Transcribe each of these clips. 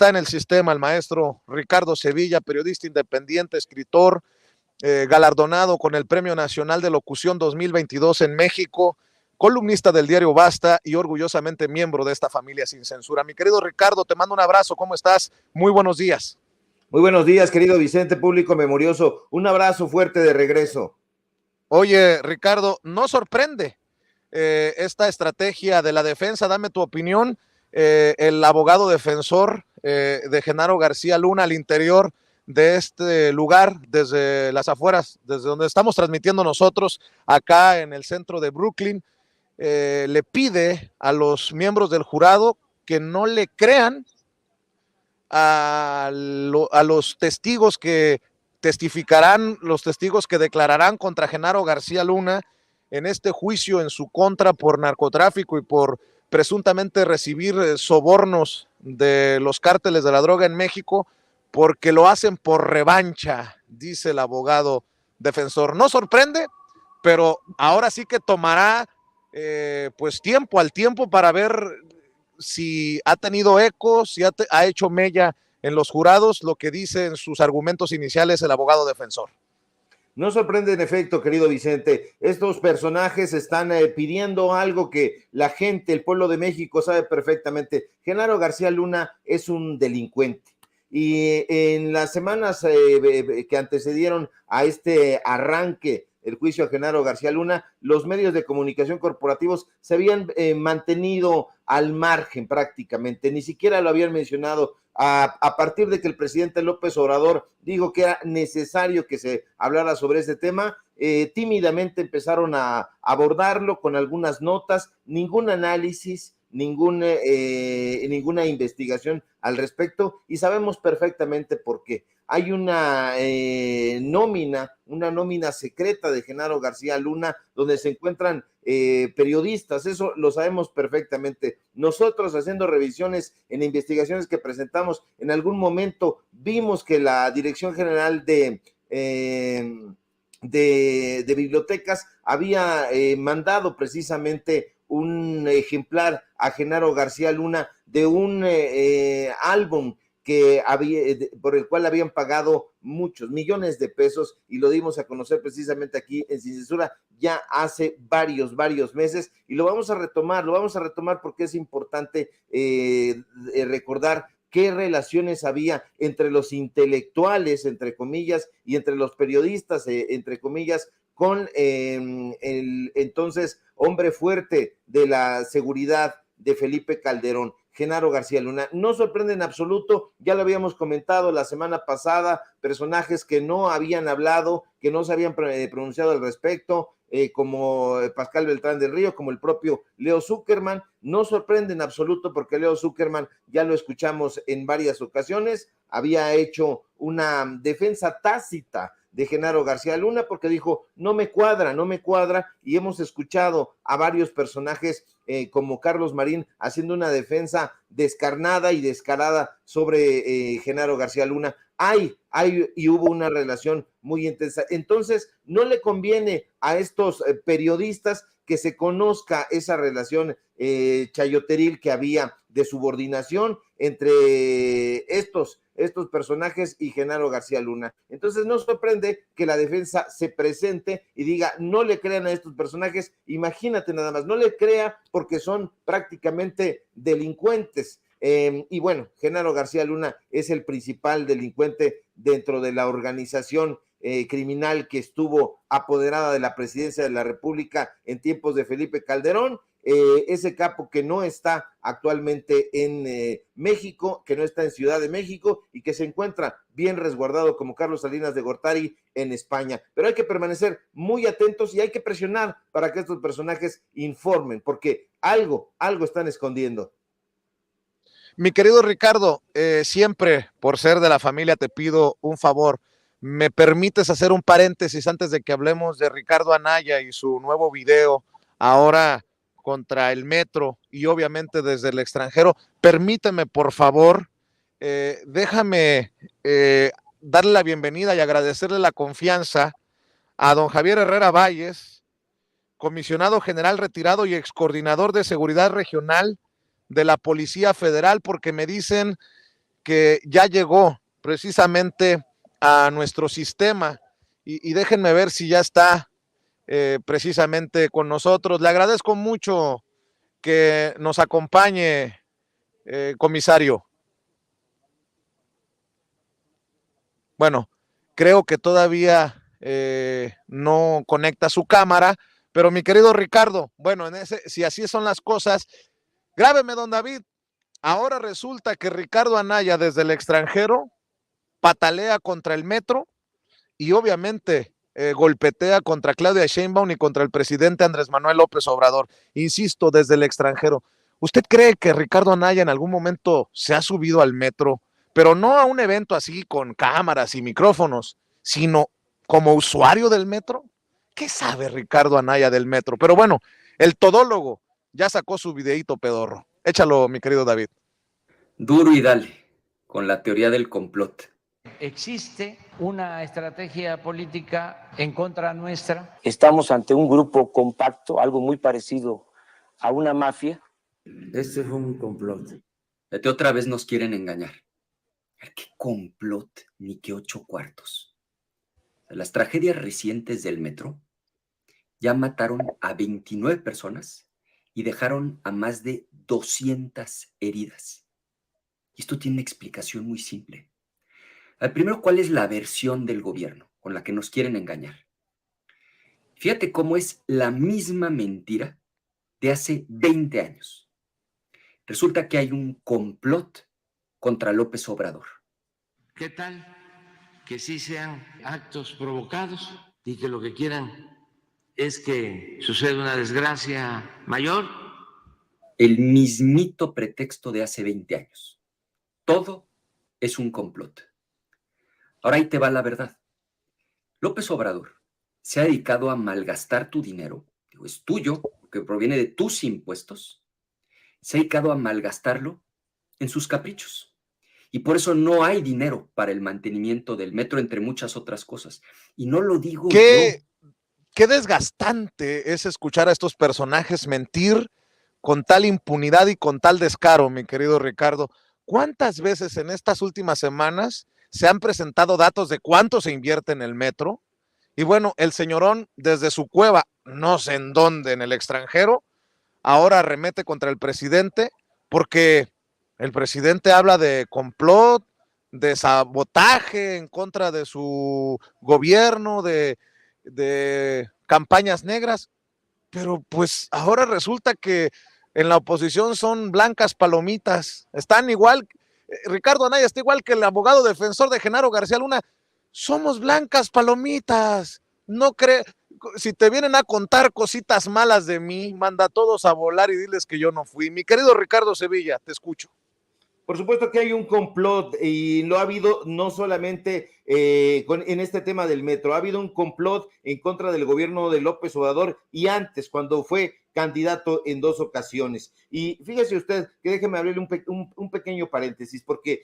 está en el sistema el maestro Ricardo Sevilla, periodista independiente, escritor, galardonado con el Premio Nacional de Locución 2022 en México, columnista del diario Basta y orgullosamente miembro de esta familia sin censura. Mi querido Ricardo, te mando un abrazo, ¿cómo estás? Muy buenos días. Muy buenos días, querido Vicente, público memorioso. Un abrazo fuerte de regreso. Oye, Ricardo, ¿no sorprende esta estrategia de la defensa? Dame tu opinión. El abogado defensor de Genaro García Luna al interior de este lugar, desde las afueras, desde donde estamos transmitiendo nosotros, acá en el centro de Brooklyn, le pide a los miembros del jurado que no le crean a los testigos que testificarán, los testigos que declararán contra Genaro García Luna en este juicio en su contra por narcotráfico y por presuntamente recibir sobornos de los cárteles de la droga en México, porque lo hacen por revancha, dice el abogado defensor. No sorprende, pero ahora sí que tomará pues tiempo al tiempo para ver si ha tenido eco, si ha hecho mella en los jurados, lo que dice en sus argumentos iniciales el abogado defensor. No sorprende en efecto, querido Vicente. Estos personajes están pidiendo algo que la gente, el pueblo de México sabe perfectamente. Genaro García Luna es un delincuente. Y en las semanas que antecedieron a este arranque el juicio a Genaro García Luna, los medios de comunicación corporativos se habían mantenido al margen prácticamente, ni siquiera lo habían mencionado. A partir de que el presidente López Obrador dijo que era necesario que se hablara sobre este tema, tímidamente empezaron a abordarlo con algunas notas, ningún análisis, ninguna investigación al respecto, y sabemos perfectamente por qué. Hay una nómina secreta de Genaro García Luna, donde se encuentran periodistas, eso lo sabemos perfectamente. Nosotros, haciendo revisiones en investigaciones que presentamos, en algún momento vimos que la Dirección General de Bibliotecas había mandado precisamente un ejemplar a Genaro García Luna de un álbum por el cual habían pagado muchos millones de pesos, y lo dimos a conocer precisamente aquí en Sin Censura ya hace varios meses, y lo vamos a retomar porque es importante recordar qué relaciones había entre los intelectuales, entre comillas, y entre los periodistas, entre comillas, con el entonces hombre fuerte de la seguridad de Felipe Calderón, Genaro García Luna. No sorprende en absoluto, ya lo habíamos comentado la semana pasada, personajes que no habían hablado, que no se habían pronunciado al respecto, como Pascal Beltrán del Río, como el propio Leo Zuckerman. No sorprende en absoluto porque Leo Zuckerman, ya lo escuchamos en varias ocasiones, había hecho una defensa tácita de Genaro García Luna porque dijo, no me cuadra, y hemos escuchado a varios personajes como Carlos Marín haciendo una defensa descarnada y descarada sobre Genaro García Luna. Y hubo una relación muy intensa. Entonces, no le conviene a estos periodistas que se conozca esa relación chayoteril que había de subordinación entre estos personajes y Genaro García Luna. Entonces no sorprende que la defensa se presente y diga, no le crean a estos personajes. Imagínate nada más, no le crea porque son prácticamente delincuentes. Y bueno, Genaro García Luna es el principal delincuente dentro de la organización criminal que estuvo apoderada de la presidencia de la República en tiempos de Felipe Calderón. Ese capo que no está actualmente en México, que no está en Ciudad de México y que se encuentra bien resguardado como Carlos Salinas de Gortari en España. Pero hay que permanecer muy atentos y hay que presionar para que estos personajes informen, porque algo están escondiendo. Mi querido Ricardo, siempre por ser de la familia te pido un favor. ¿Me permites hacer un paréntesis antes de que hablemos de Ricardo Anaya y su nuevo video ahora contra el metro y obviamente desde el extranjero? Permíteme, por favor, déjame darle la bienvenida y agradecerle la confianza a don Javier Herrera Valles, comisionado general retirado y excoordinador de seguridad regional de la Policía Federal, porque me dicen que ya llegó precisamente a nuestro sistema y déjenme ver si ya está precisamente con nosotros. Le agradezco mucho que nos acompañe, comisario. Bueno, creo que todavía no conecta su cámara, pero mi querido Ricardo, bueno, si así son las cosas, grábeme, don David. Ahora resulta que Ricardo Anaya desde el extranjero patalea contra el metro y obviamente golpetea contra Claudia Sheinbaum y contra el presidente Andrés Manuel López Obrador. Insisto, desde el extranjero. ¿Usted cree que Ricardo Anaya en algún momento se ha subido al metro, pero no a un evento así con cámaras y micrófonos, sino como usuario del metro? ¿Qué sabe Ricardo Anaya del metro? Pero bueno, el todólogo ya sacó su videíto pedorro. Échalo, mi querido David. Duro y dale, con la teoría del complot. Existe una estrategia política en contra nuestra. Estamos ante un grupo compacto, algo muy parecido a una mafia. Este es un complot. Fíjate, otra vez nos quieren engañar. ¿Qué complot? Ni que 8 cuartos. Las tragedias recientes del metro ya mataron a 29 personas y dejaron a más de 200 heridas. Y esto tiene una explicación muy simple. Primero, ¿cuál es la versión del gobierno con la que nos quieren engañar? Fíjate cómo es la misma mentira de hace 20 años. Resulta que hay un complot contra López Obrador. ¿Qué tal que sí sean actos provocados y que lo que quieran es que suceda una desgracia mayor? El mismito pretexto de hace 20 años. Todo es un complot. Ahora ahí te va la verdad. López Obrador se ha dedicado a malgastar tu dinero, es tuyo, que proviene de tus impuestos, se ha dedicado a malgastarlo en sus caprichos. Y por eso no hay dinero para el mantenimiento del metro, entre muchas otras cosas. Y no lo digo yo. Qué desgastante es escuchar a estos personajes mentir con tal impunidad y con tal descaro, mi querido Ricardo. ¿Cuántas veces en estas últimas semanas se han presentado datos de cuánto se invierte en el metro? Y bueno, el señorón desde su cueva, no sé en dónde, en el extranjero, ahora arremete contra el presidente porque el presidente habla de complot, de sabotaje en contra de su gobierno, de campañas negras, pero pues ahora resulta que en la oposición son blancas palomitas, están igual, Ricardo Anaya está igual que el abogado defensor de Genaro García Luna, somos blancas palomitas, no cree, si te vienen a contar cositas malas de mí, manda a todos a volar y diles que yo no fui. Mi querido Ricardo Sevilla, te escucho. Por supuesto que hay un complot y lo ha habido no solamente en este tema del metro, ha habido un complot en contra del gobierno de López Obrador y antes cuando fue candidato en 2 ocasiones. Y fíjese usted que déjeme abrirle un pequeño paréntesis porque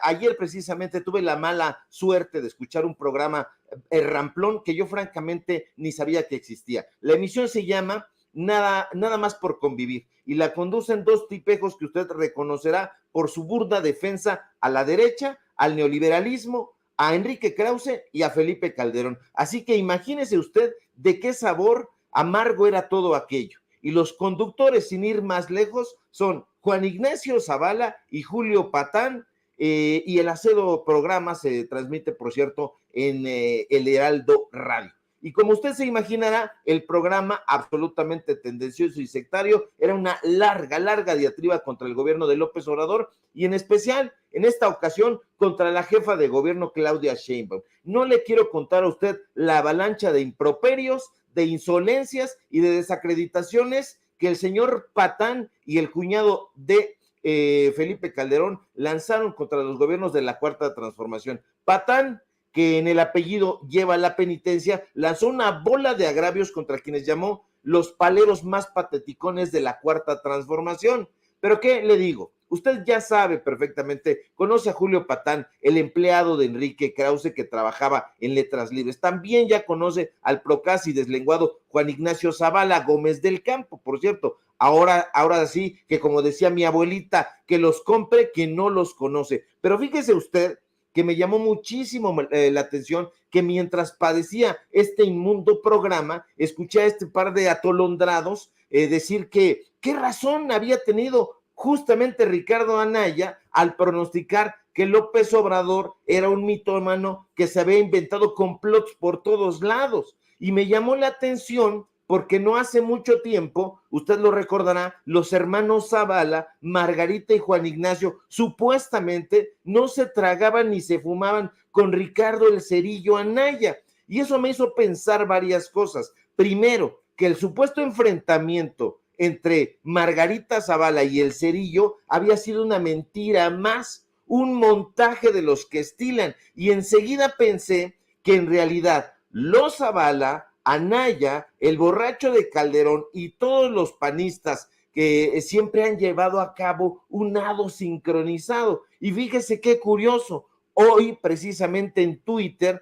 ayer precisamente tuve la mala suerte de escuchar un programa ramplón que yo francamente ni sabía que existía. La emisión se llama Nada más por convivir y la conducen 2 tipejos que usted reconocerá por su burda defensa a la derecha, al neoliberalismo, a Enrique Krause y a Felipe Calderón. Así que imagínese usted de qué sabor amargo era todo aquello. Y los conductores, sin ir más lejos, son Juan Ignacio Zavala y Julio Patán, y el Acedo programa se transmite, por cierto, en el Heraldo Radio. Y como usted se imaginará, el programa absolutamente tendencioso y sectario era una larga diatriba contra el gobierno de López Obrador y en especial, en esta ocasión, contra la jefa de gobierno Claudia Sheinbaum. No le quiero contar a usted la avalancha de improperios, de insolencias y de desacreditaciones que el señor Patán y el cuñado de Felipe Calderón lanzaron contra los gobiernos de la Cuarta Transformación. Patán, que en el apellido lleva la penitencia, lanzó una bola de agravios contra quienes llamó los paleros más pateticones de la Cuarta Transformación. Pero ¿qué le digo? Usted ya sabe perfectamente, conoce a Julio Patán, el empleado de Enrique Krause que trabajaba en Letras Libres. También ya conoce al procaz y deslenguado Juan Ignacio Zavala Gómez del Campo, por cierto, ahora sí, que como decía mi abuelita, que los compre quien no los conoce. Pero fíjese usted que me llamó muchísimo la atención que mientras padecía este inmundo programa, escuché a este par de atolondrados decir que qué razón había tenido justamente Ricardo Anaya al pronosticar que López Obrador era un mitómano que se había inventado complots por todos lados. Y me llamó la atención porque no hace mucho tiempo, usted lo recordará, los hermanos Zavala, Margarita y Juan Ignacio, supuestamente no se tragaban ni se fumaban con Ricardo el Cerillo Anaya. Y eso me hizo pensar varias cosas. Primero, que el supuesto enfrentamiento entre Margarita Zavala y el Cerillo había sido una mentira más, un montaje de los que estilan. Y enseguida pensé que en realidad los Zavala, Anaya, el borracho de Calderón y todos los panistas que siempre han llevado a cabo un nado sincronizado. Y fíjese qué curioso, hoy precisamente en Twitter,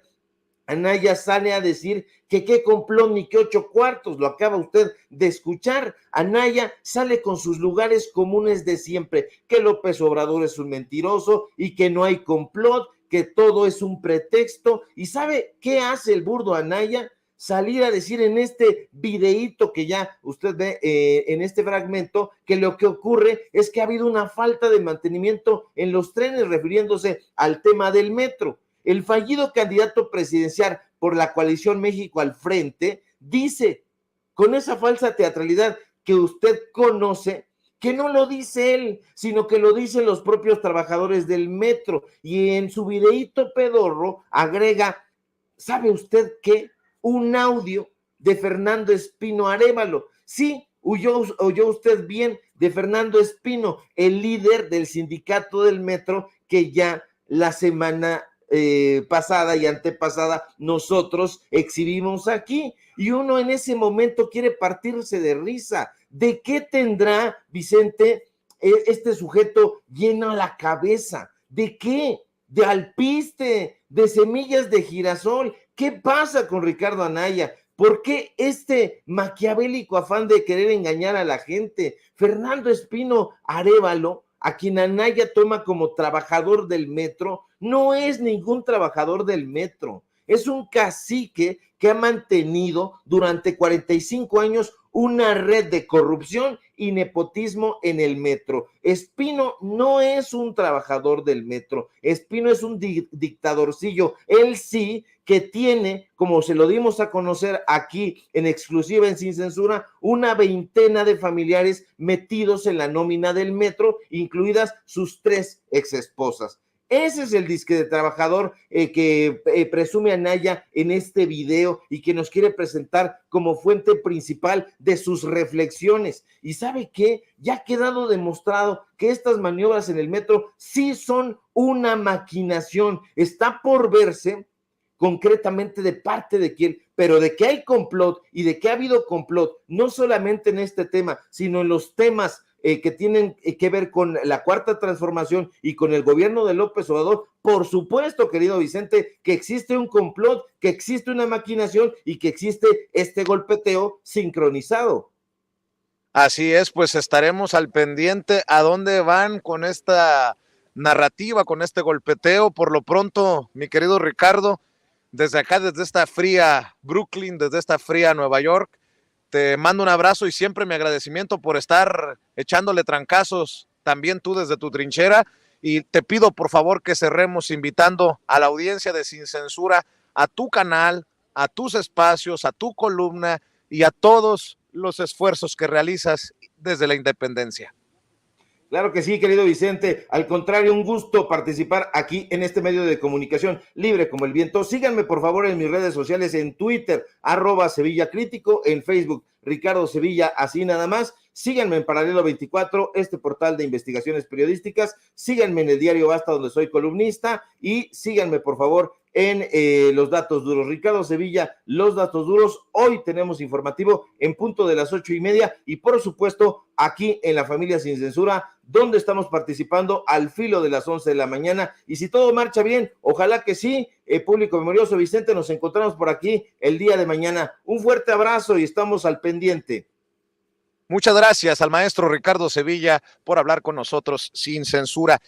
Anaya sale a decir que qué complot ni qué 8 cuartos, lo acaba usted de escuchar. Anaya sale con sus lugares comunes de siempre, que López Obrador es un mentiroso y que no hay complot, que todo es un pretexto. ¿Y sabe qué hace el burdo Anaya? Salir a decir en este videíto que ya usted ve en este fragmento, que lo que ocurre es que ha habido una falta de mantenimiento en los trenes, refiriéndose al tema del metro. El fallido candidato presidencial por la coalición México al Frente dice, con esa falsa teatralidad que usted conoce, que no lo dice él, sino que lo dicen los propios trabajadores del metro. Y en su videíto pedorro agrega, ¿sabe usted qué? Un audio de Fernando Espino Arévalo. Sí, oyó usted bien, de Fernando Espino, el líder del sindicato del metro, que ya la semana pasada y antepasada nosotros exhibimos aquí. Y uno en ese momento quiere partirse de risa. ¿De qué tendrá, Vicente, este sujeto lleno la cabeza? ¿De qué? De alpiste, de semillas de girasol. ¿Qué pasa con Ricardo Anaya? ¿Por qué este maquiavélico afán de querer engañar a la gente? Fernando Espino Arévalo, a quien Anaya toma como trabajador del metro, no es ningún trabajador del metro. Es un cacique que ha mantenido durante 45 años una red de corrupción y nepotismo en el metro. Espino no es un trabajador del metro, Espino es un dictadorcillo. Él sí que tiene, como se lo dimos a conocer aquí en exclusiva en Sin Censura, una veintena de familiares metidos en la nómina del metro, incluidas sus 3 exesposas. Ese es el disque de trabajador que presume Anaya en este video y que nos quiere presentar como fuente principal de sus reflexiones. ¿Y sabe qué? Ya ha quedado demostrado que estas maniobras en el metro sí son una maquinación. Está por verse concretamente de parte de quién, pero de que hay complot y de que ha habido complot, no solamente en este tema, sino en los temas que tienen que ver con la Cuarta Transformación y con el gobierno de López Obrador. Por supuesto, querido Vicente, que existe un complot, que existe una maquinación y que existe este golpeteo sincronizado. Así es, pues estaremos al pendiente a dónde van con esta narrativa, con este golpeteo. Por lo pronto, mi querido Ricardo, desde acá, desde esta fría Brooklyn, desde esta fría Nueva York, te mando un abrazo y siempre mi agradecimiento por estar echándole trancazos también tú desde tu trinchera, y te pido por favor que cerremos invitando a la audiencia de Sin Censura a tu canal, a tus espacios, a tu columna y a todos los esfuerzos que realizas desde la independencia. Claro que sí, querido Vicente. Al contrario, un gusto participar aquí en este medio de comunicación libre como el viento. Síganme, por favor, en mis redes sociales, en Twitter, @Sevilla Crítico, en Facebook, Ricardo Sevilla, así nada más. Síganme en Paralelo 24, este portal de investigaciones periodísticas. Síganme en el diario Basta, donde soy columnista. Y síganme, por favor, en Los Datos Duros. Ricardo Sevilla, Los Datos Duros. Hoy tenemos informativo en punto de las 8:30 y por supuesto aquí en La Familia Sin Censura, donde estamos participando al filo de las 11 de la mañana. Y si todo marcha bien, ojalá que sí, público memorioso, Vicente, nos encontramos por aquí el día de mañana. Un fuerte abrazo y estamos al pendiente. Muchas gracias al maestro Ricardo Sevilla por hablar con nosotros sin censura.